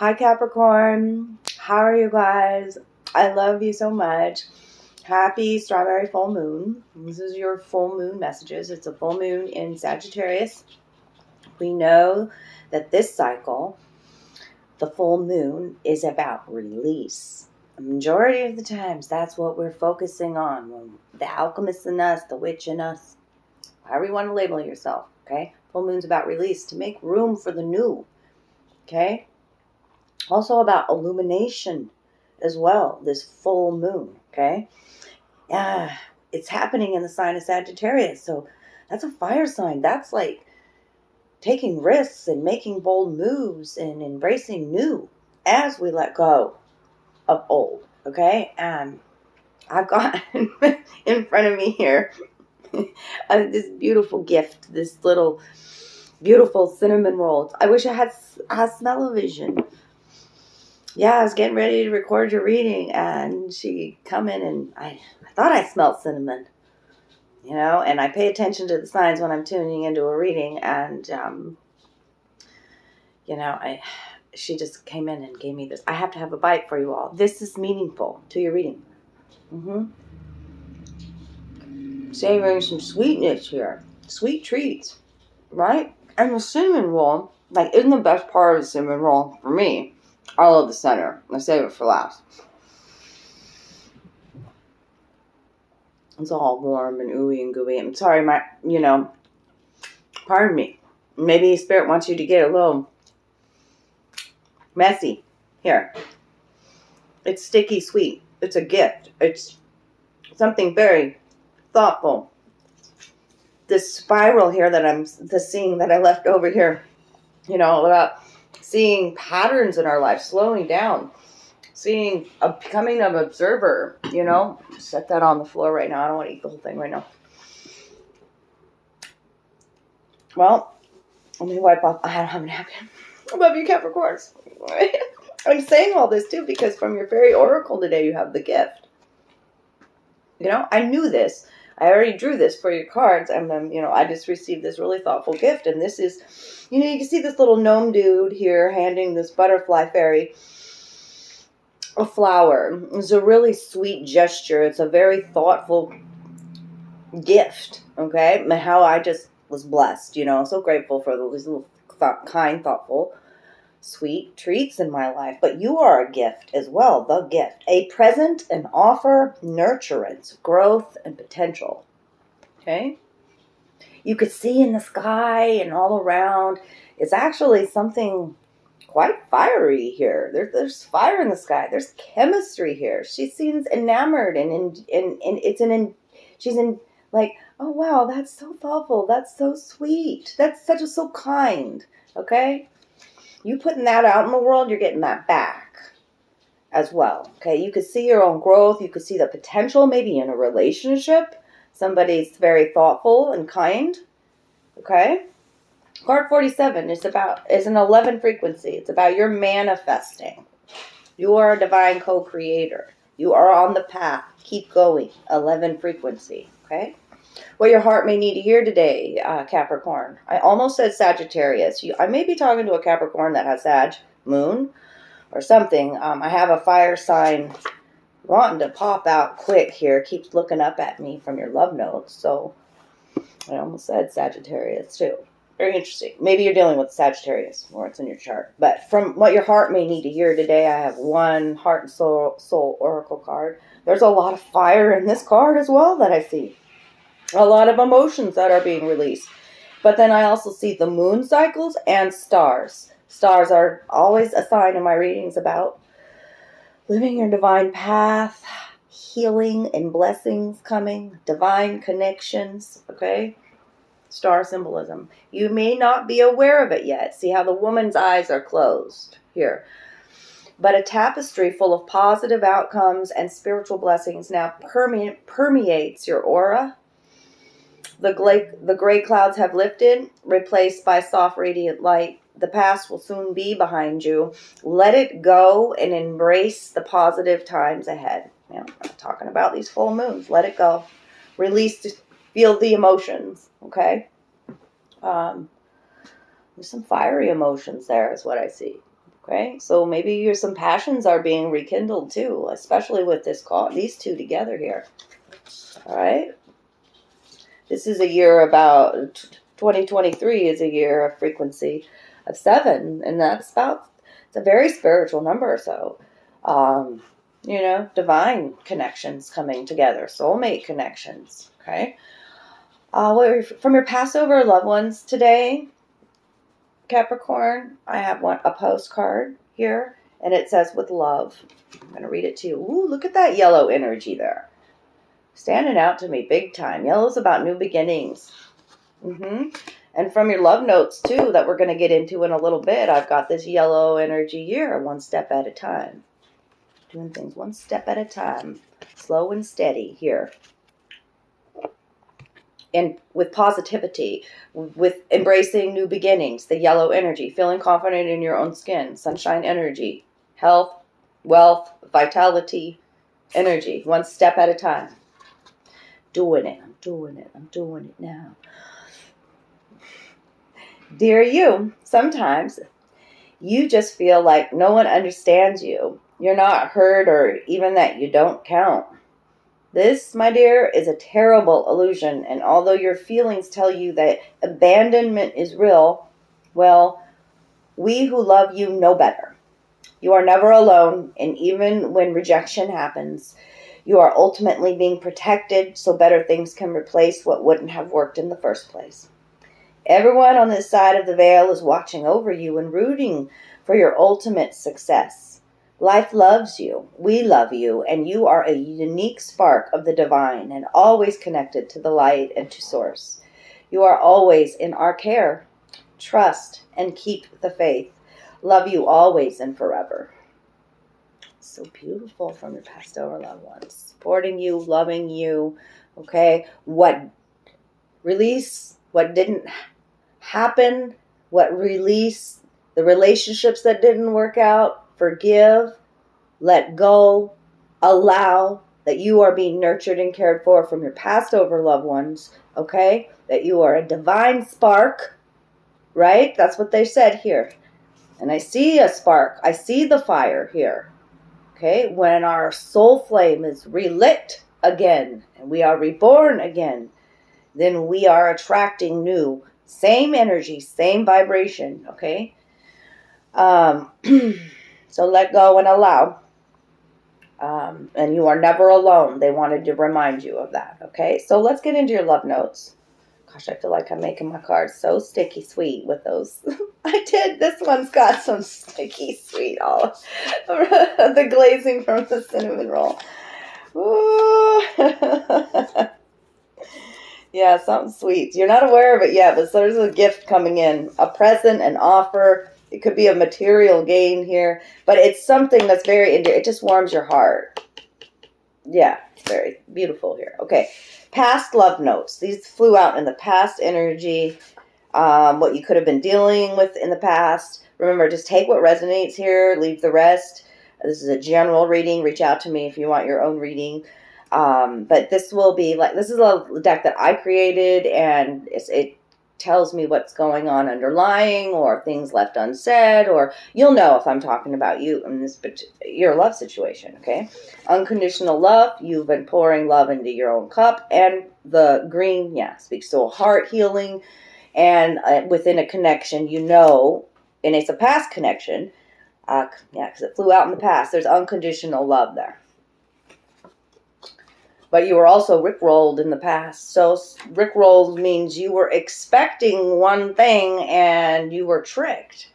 Hi Capricorn, how are you guys? I love you so much. Happy Strawberry Full Moon. This is your full moon messages. It's a full moon in Sagittarius. We know that this cycle, the full moon, is about release. The majority of the times, that's what we're focusing on. The alchemist in us, the witch in us, however you want to label yourself, okay? Full moon's about release, to make room for the new, okay? Also about illumination as well, this full moon, okay? It's happening in the sign of Sagittarius, so that's a fire sign. That's like taking risks and making bold moves and embracing new as we let go of old, okay? I've got in front of me here this beautiful gift, this little beautiful cinnamon roll. I wish I had smell-o-vision. Yeah, I was getting ready to record your reading, and she come in, and I thought I smelled cinnamon, and I pay attention to the signs when I'm tuning into a reading, and, she just came in and gave me this. I have to have a bite for you all. This is meaningful to your reading. Savoring some sweetness here. Sweet treats, right? And the cinnamon roll, isn't the best part of the cinnamon roll for me. I love the center. I save it for last. It's all warm and ooey and gooey. I'm sorry, pardon me. Maybe Spirit wants you to get a little messy. Here. It's sticky sweet. It's a gift. It's something very thoughtful. This spiral here that I'm seeing that I left over here, about seeing patterns in our life, slowing down, becoming an observer, set that on the floor right now. I don't want to eat the whole thing right now. Well, let me wipe off. I don't have a napkin. I love you, Capricorns. I'm saying all this too because from your fairy oracle today, you have the gift. I knew this. I already drew this for your cards, and then, I just received this really thoughtful gift, and this is, you can see this little gnome dude here handing this butterfly fairy a flower. It's a really sweet gesture. It's a very thoughtful gift, okay? And how I just was blessed, so grateful for these little kind, thoughtful, sweet treats in my life. But you are a gift as well, the gift. A present, an offer, nurturance, growth, and potential. Okay? You could see in the sky and all around. It's actually something quite fiery here. There's fire in the sky. There's chemistry here. She seems enamored and she's in like, oh wow, that's so thoughtful. That's so sweet. That's so kind. Okay? You putting that out in the world, you're getting that back as well. Okay, you could see your own growth. You could see the potential maybe in a relationship. Somebody's very thoughtful and kind. Okay, card 47 is an 11 frequency. It's about your manifesting. You are a divine co-creator. You are on the path. Keep going. 11 frequency. Okay. What your heart may need to hear today, Capricorn. I almost said Sagittarius. I may be talking to a Capricorn that has Sag moon or something. I have a fire sign wanting to pop out quick here. Keeps looking up at me from your love notes. So I almost said Sagittarius too. Very interesting. Maybe you're dealing with Sagittarius or it's in your chart. But from what your heart may need to hear today, I have one heart and soul oracle card. There's a lot of fire in this card as well that I see. A lot of emotions that are being released. But then I also see the moon cycles and stars. Stars are always a sign in my readings about living your divine path, healing and blessings coming, divine connections, okay? Star symbolism. You may not be aware of it yet. See how the woman's eyes are closed here. But a tapestry full of positive outcomes and spiritual blessings now permeates your aura. The gray clouds have lifted, replaced by soft radiant light. The past will soon be behind you. Let it go and embrace the positive times ahead. I'm talking about these full moons. Let it go. Release, feel the emotions, okay? There's some fiery emotions there is what I see. Okay, so maybe some passions are being rekindled too, especially with these two together here. All right. This is a year about 2023 is a year of frequency of 7, and it's a very spiritual number. So, divine connections coming together, soulmate connections. Okay. From your Passover loved ones today, Capricorn, I have a postcard here, and it says with love. I'm going to read it to you. Ooh, look at that yellow energy there. Standing out to me big time. Yellow's about new beginnings. And from your love notes, too, that we're going to get into in a little bit, I've got this yellow energy here, one step at a time. Doing things one step at a time. Slow and steady here. And with positivity, with embracing new beginnings, the yellow energy, feeling confident in your own skin, sunshine energy, health, wealth, vitality, energy, one step at a time. Doing it, I'm doing it now. Dear you, sometimes you just feel like no one understands you. You're not heard, or even that you don't count. This, my dear, is a terrible illusion, and although your feelings tell you that abandonment is real, well, we who love you know better. You are never alone, and even when rejection happens, you are ultimately being protected so better things can replace what wouldn't have worked in the first place. Everyone on this side of the veil is watching over you and rooting for your ultimate success. Life loves you, we love you, and you are a unique spark of the divine and always connected to the light and to source. You are always in our care. Trust and keep the faith. Love you always and forever. So beautiful from your past over loved ones. Supporting you, loving you, okay? Release what didn't happen, release the relationships that didn't work out. Forgive, let go, allow that you are being nurtured and cared for from your past over loved ones, okay? That you are a divine spark, right? That's what they said here. And I see a spark. I see the fire here, okay? When our soul flame is relit again and we are reborn again, then we are attracting new, same energy, same vibration, okay? So let go and allow. And you are never alone. They wanted to remind you of that, okay? So let's get into your love notes. Gosh, I feel like I'm making my cards so sticky sweet with those. I did. This one's got some sticky sweet, all the glazing from the cinnamon roll. Ooh. Yeah, something sweet. You're not aware of it yet, but there's a gift coming in. A present, an offer. It could be a material gain here, but it's something that's very endearing. It just warms your heart. Yeah, it's very beautiful here. Okay, past love notes. These flew out in the past energy, what you could have been dealing with in the past. Remember, just take what resonates here, leave the rest. This is a general reading. Reach out to me if you want your own reading. But this will be this is a deck that I created, and it tells me what's going on underlying or things left unsaid, or you'll know if I'm talking about you in your love situation, okay? Unconditional love, you've been pouring love into your own cup, and the green, speaks to a heart healing, and within a connection, and it's a past connection, because it flew out in the past, there's unconditional love there. But you were also rickrolled in the past. So rickrolled means you were expecting one thing and you were tricked.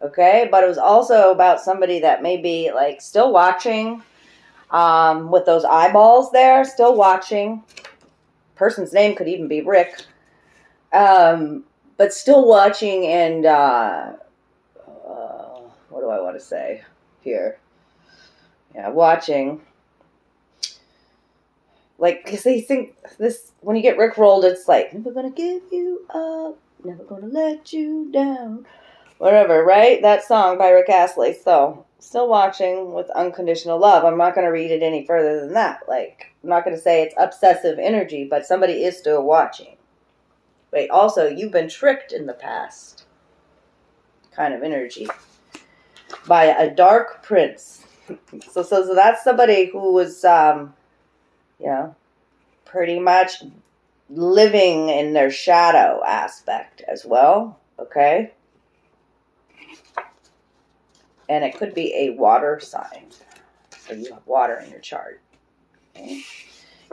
Okay? But it was also about somebody that may be still watching with those eyeballs there, still watching. Person's name could even be Rick. But still watching and what do I want to say here? Yeah, watching. Because they think this, when you get rickrolled, it's never gonna give you up, never gonna let you down, whatever, right? That song by Rick Astley. So, still watching with unconditional love. I'm not gonna read it any further than that. I'm not gonna say it's obsessive energy, but somebody is still watching. Wait, also, you've been tricked in the past kind of energy. by a dark prince. So that's somebody who was, you know, pretty much living in their shadow aspect as well. Okay. And it could be a water sign. So you have water in your chart. Okay.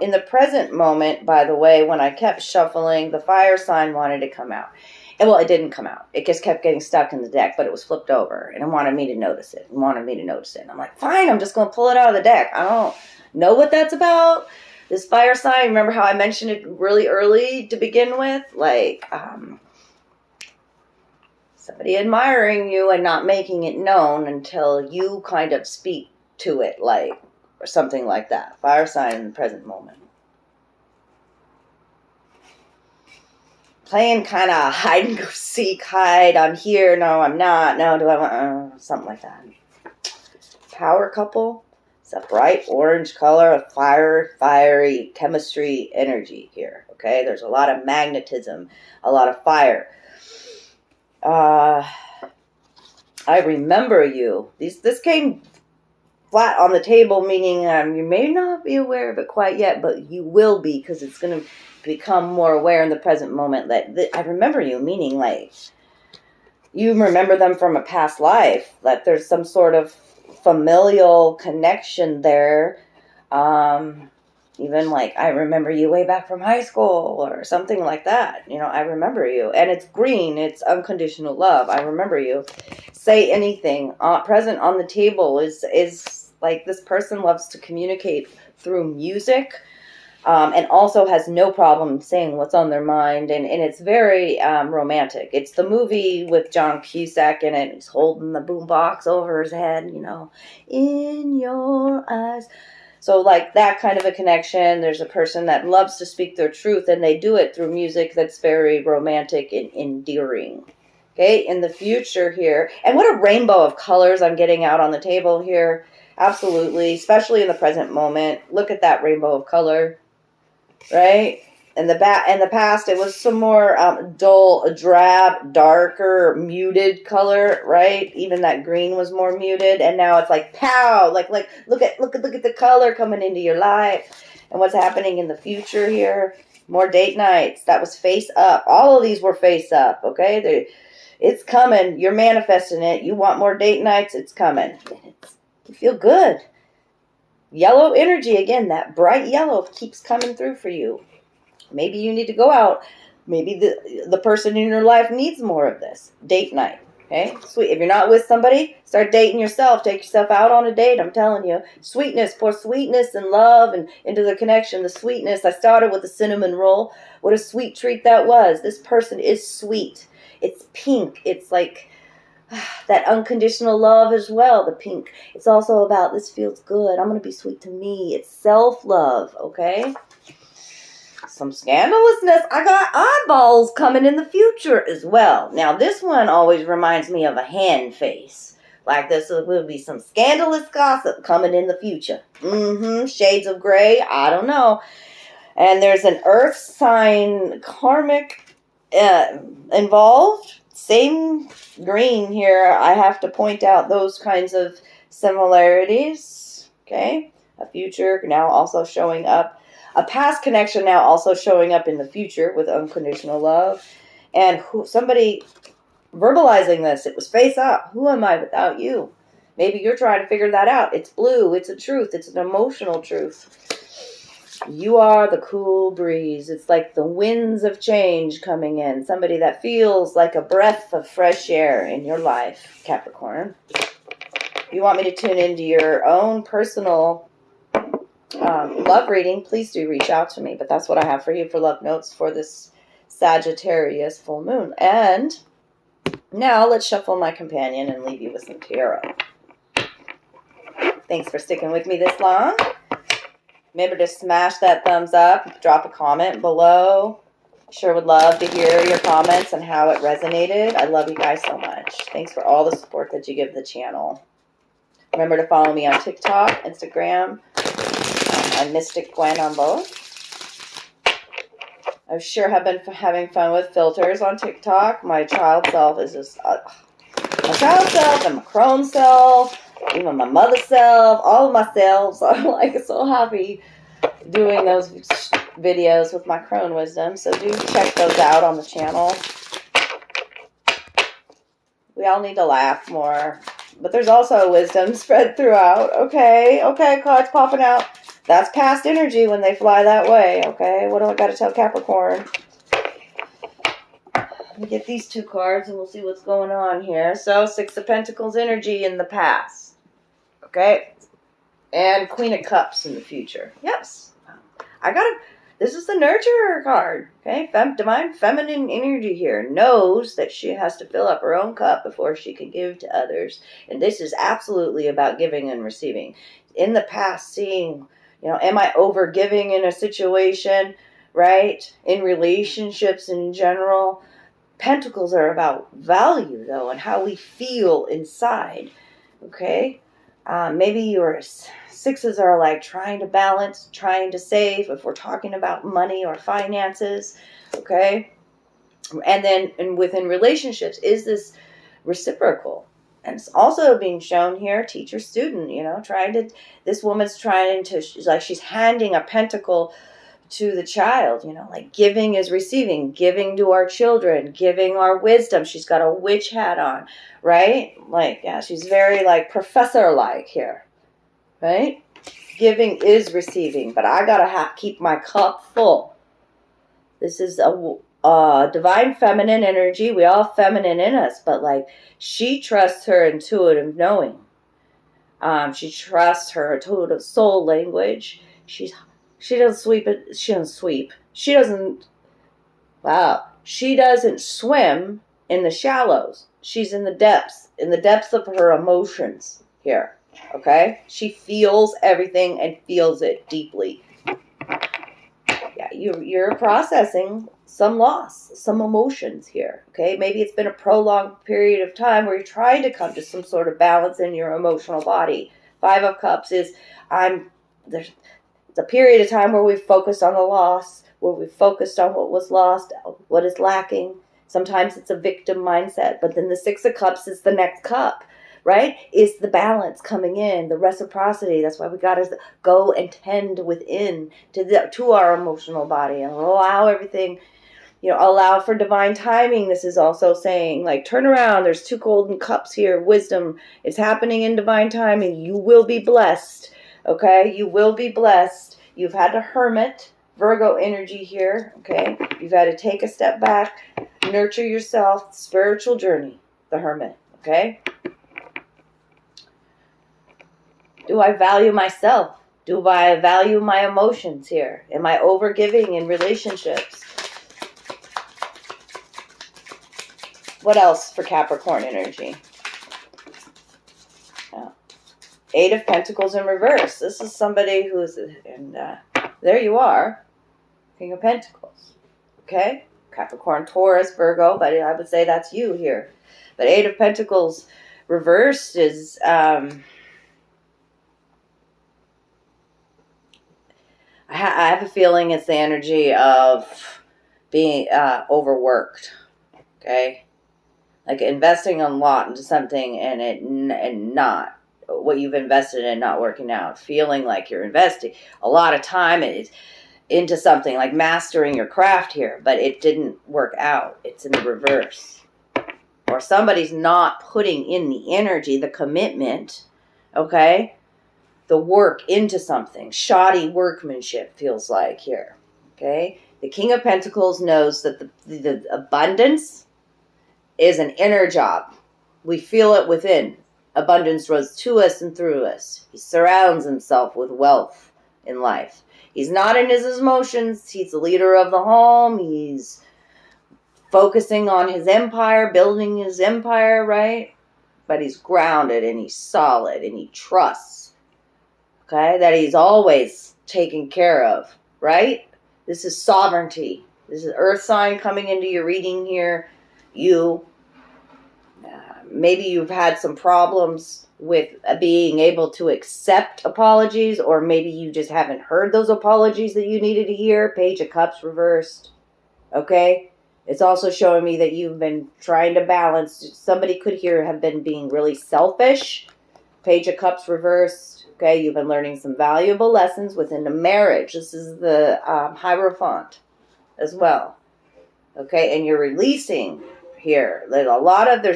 In the present moment, by the way, when I kept shuffling, the fire sign wanted to come out. And well, it didn't come out. It just kept getting stuck in the deck, but it was flipped over. And it wanted me to notice it. And I'm like, fine, I'm just going to pull it out of the deck. I don't know what that's about. This fire sign, remember how I mentioned it really early to begin with? Like, somebody admiring you and not making it known until you kind of speak to it, like, or something like that. Fire sign in the present moment. Playing kind of hide and go seek, hide, I'm here, no, I'm not, no, do I want, something like that. Power couple. It's a bright orange color of fiery chemistry energy here, okay? There's a lot of magnetism, a lot of fire. I remember you. This came flat on the table, meaning you may not be aware of it quite yet, but you will be, because it's going to become more aware in the present moment that I remember you, meaning like you remember them from a past life, that there's some sort of familial connection there. Even like, I remember you way back from high school or something like that. You know, I remember you. And it's green. It's unconditional love. I remember you. Say anything. Present on the table is like, this person loves to communicate through music. And also has no problem saying what's on their mind. And it's very romantic. It's the movie with John Cusack in it. He's holding the boombox over his head, you know, in your eyes. So like that kind of a connection. There's a person that loves to speak their truth, and they do it through music that's very romantic and endearing. Okay, in the future here. And what a rainbow of colors I'm getting out on the table here. Absolutely, especially in the present moment. Look at that rainbow of color. Right? In the past, it was some more dull, drab, darker, muted color, right? Even that green was more muted, and now it's like pow, like look at the color coming into your life. And what's happening in the future here? More date nights. That was face up. All of these were face up. Okay, it's coming. You're manifesting it. You want more date nights? It's coming. You feel good. Yellow energy, again, that bright yellow keeps coming through for you. Maybe you need to go out. Maybe the person in your life needs more of this. Date night. Okay? Sweet. If you're not with somebody, start dating yourself. Take yourself out on a date. I'm telling you. Sweetness. Pour sweetness and love and into the connection. The sweetness. I started with the cinnamon roll. What a sweet treat that was. This person is sweet. It's pink. It's like that unconditional love as well, the pink. It's also about, this feels good. I'm going to be sweet to me. It's self-love, okay? Some scandalousness. I got eyeballs coming in the future as well. Now, this one always reminds me of a hen face. Like this will be some scandalous gossip coming in the future. Shades of gray. I don't know. And there's an earth sign karmic involved. Same green here. I have to point out those kinds of similarities. Okay. A future now also showing up. A past connection now also showing up in the future with unconditional love. And somebody verbalizing this. It was face up. Who am I without you? Maybe you're trying to figure that out. It's blue. It's a truth. It's an emotional truth. You are the cool breeze. It's like the winds of change coming in. Somebody that feels like a breath of fresh air in your life, Capricorn. If you want me to tune into your own personal love reading, please do reach out to me. But that's what I have for you for love notes for this Sagittarius full moon. And now let's shuffle my companion and leave you with some tarot. Thanks for sticking with me this long. Remember to smash that thumbs up, drop a comment below. Sure would love to hear your comments and how it resonated. I love you guys so much. Thanks for all the support that you give the channel. Remember to follow me on TikTok, Instagram. I'm Mystic Gwyn on both. I sure have been having fun with filters on TikTok. My child self is just a child self and my crone self, even my mother self, all of myself. I'm like so happy doing those videos with my crone wisdom. So do check those out on the channel. We all need to laugh more. But there's also wisdom spread throughout. Okay, cards popping out. That's past energy when they fly that way. Okay, what do I got to tell Capricorn? Let me get these two cards and we'll see what's going on here. So, Six of Pentacles energy in the past. Okay? And Queen of Cups in the future. Yes. This is the nurturer card. Okay? Divine feminine energy here. Knows that she has to fill up her own cup before she can give to others. And this is absolutely about giving and receiving. In the past, seeing, am I over giving in a situation, right? In relationships in general. Pentacles are about value, though, and how we feel inside. Okay? Maybe your sixes are like trying to balance, trying to save, if we're talking about money or finances. Okay? And within relationships, is this reciprocal? And it's also being shown here, teacher-student, this woman's she's handing a pentacle to the child, like giving is receiving, giving to our children, giving our wisdom. She's got a witch hat on, right? Like, yeah, she's very like professor-like here, right? Giving is receiving, but I gotta keep my cup full. This is a divine feminine energy. We all feminine in us, but like she trusts her intuitive knowing. She trusts her intuitive soul language. She doesn't sweep it. She doesn't sweep. She doesn't swim in the shallows. She's in the depths of her emotions here. Okay? She feels everything and feels it deeply. Yeah, you're processing some loss, some emotions here. Okay? Maybe it's been a prolonged period of time where you're trying to come to some sort of balance in your emotional body. Five of Cups is it's a period of time where we've focused on the loss, where we've focused on what was lost, what is lacking. Sometimes it's a victim mindset, but then the Six of Cups is the next cup, right? Is the balance coming in, the reciprocity. That's why we got to go and tend within to our emotional body and allow everything, allow for divine timing. This is also saying, like, turn around. There's two golden cups here. Wisdom is happening in divine timing. You will be blessed. Okay, you will be blessed. You've had a hermit, Virgo energy here. Okay, you've had to take a step back, nurture yourself, spiritual journey, the hermit. Okay, do I value myself? Do I value my emotions here? Am I overgiving in relationships? What else for Capricorn energy? Eight of Pentacles in reverse. This is somebody who's, and there you are, King of Pentacles. Okay? Capricorn, Taurus, Virgo, but I would say that's you here. But Eight of Pentacles reversed is, I have a feeling it's the energy of being overworked. Okay? Like investing a lot into something and not what you've invested in not working out, feeling like you're investing a lot of time into something like mastering your craft here, but it didn't work out. It's in the reverse. Or somebody's not putting in the energy, the commitment, okay, the work into something. Shoddy workmanship feels like here, okay? The King of Pentacles knows that the abundance is an inner job. We feel it within. Abundance runs to us and through us. He surrounds himself with wealth in life. He's not in his emotions. He's the leader of the home. He's focusing on his empire, building his empire, right? But he's grounded and he's solid and he trusts, okay, that he's always taken care of, right? This is sovereignty. This is earth sign coming into your reading here. Maybe you've had some problems with being able to accept apologies, or maybe you just haven't heard those apologies that you needed to hear. Page of Cups reversed. Okay? It's also showing me that you've been trying to balance. Somebody could here have been being really selfish. Page of Cups reversed. Okay, you've been learning some valuable lessons within the marriage. This is the Hierophant as well. Okay, and you're releasing here. There's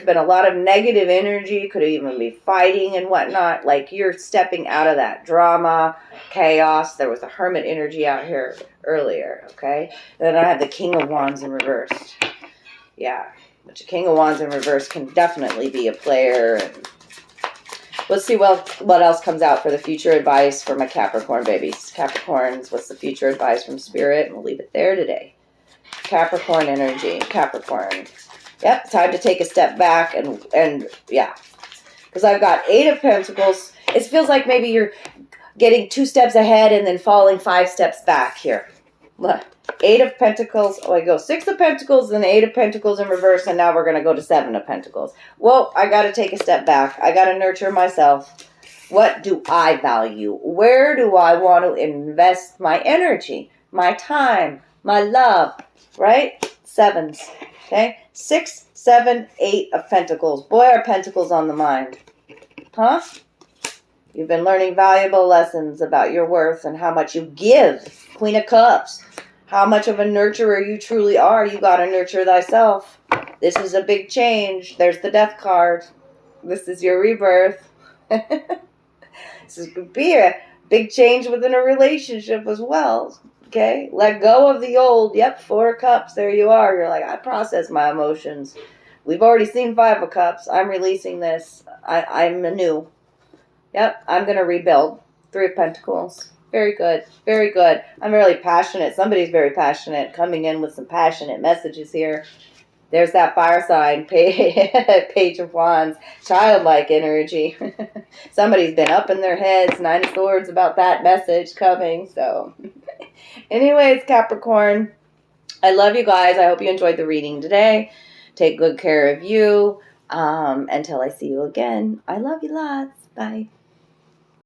been a lot of negative energy. Could even be fighting and whatnot. Like you're stepping out of that drama, chaos. There was a Hermit energy out here earlier. Okay, and then I have the King of Wands in reverse. Yeah, but the King of Wands in reverse can definitely be a player. And let's see what else comes out for the future advice for my Capricorn babies. Capricorns, what's the future advice from Spirit? And we'll leave it there today. Capricorn energy. Capricorn. Yep, time to take a step back and yeah. Because I've got 8 of Pentacles. It feels like maybe you're getting 2 steps ahead and then falling 5 steps back here. Look. 8 of Pentacles. Oh, I go 6 of Pentacles, then 8 of Pentacles in reverse, and now we're going to go to 7 of Pentacles. Well, I got to take a step back. I got to nurture myself. What do I value? Where do I want to invest my energy, my time, my love, right? 7s, okay? 6, 7, 8 of Pentacles. Boy, are Pentacles on the mind. Huh? You've been learning valuable lessons about your worth and how much you give. Queen of Cups. How much of a nurturer you truly are. You got to nurture thyself. This is a big change. There's the Death card. This is your rebirth. This could be a big change within a relationship as well. Okay? Let go of the old. Yep, 4 of Cups. There you are. You're like, I process my emotions. We've already seen 5 of Cups. I'm releasing this. I'm anew. Yep, I'm going to rebuild. 3 of Pentacles. Very good. Very good. I'm really passionate. Somebody's very passionate. Coming in with some passionate messages here. There's that fire sign. Page of Wands. Childlike energy. Somebody's been up in their heads. 9 of Swords about that message coming. So, anyways, Capricorn. I love you guys. I hope you enjoyed the reading today. Take good care of you. Until I see you again. I love you lots. Bye.